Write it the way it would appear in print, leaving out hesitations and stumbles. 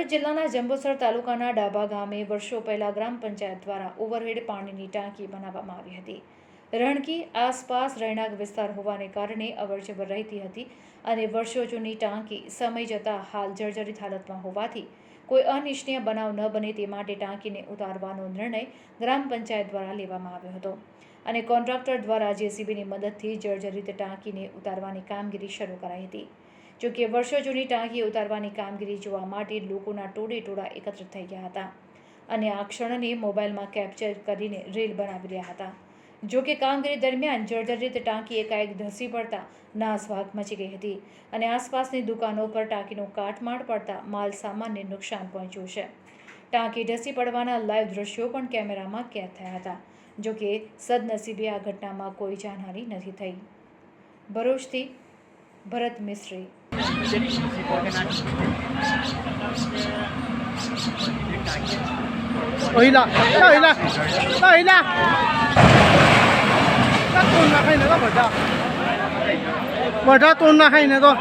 સુરત જિલ્લાના જંબુસર તાલુકાના ડાભા ગામે વર્ષો પહેલા ગ્રામ પંચાયત દ્વારા ઓવરહેડ પાણીની ટાંકી બનાવવામાં આવી હતી. રણકી આસપાસ રહેણાંક વિસ્તાર હોવાને કારણે અવરજવર રહેતી હતી અને વર્ષો જૂની ટાંકી સમય જતાં હાલ જર્જરિત હાલતમાં હોવાથી કોઈ અનિચ્છનીય બનાવ ન બને તે માટે ટાંકીને ઉતારવાનો નિર્ણય ગ્રામ પંચાયત દ્વારા લેવામાં આવ્યો હતો અને કોન્ટ્રાક્ટર દ્વારા જેસીબીની મદદથી જર્જરિત ટાંકીને ઉતારવાની કામગીરી શરૂ કરાઈ હતી. જોકે વર્ષો જૂની ટાંકી ઉતારવાની કામગીરી જોવા માટે લોકોના ટોળે એકત્રિત થઈ ગયા હતા અને આ ક્ષણને મોબાઈલમાં કેપ્ચર કરીને રીલ બનાવી રહ્યા હતા. જોકે કામગીરી દરમિયાન જર્જરિત ટાંકી એકાએક ધસી પડતા નાસભાગ મચી ગઈ હતી અને આસપાસની દુકાનો પર ટાંકીનો કાટમાળ પડતા માલ સામાનને નુકસાન પહોંચ્યું છે. ટાંકી ધસી પડવાના લાઈવ દ્રશ્યો પણ કેમેરામાં કેદ થયા હતા. જોકે સદનસીબે આ ઘટનામાં કોઈ જાનહાનિ નથી થઈ. ભરૂચથી ભરત મિસ્ત્રી. બધા તોડ નાખાય ને તો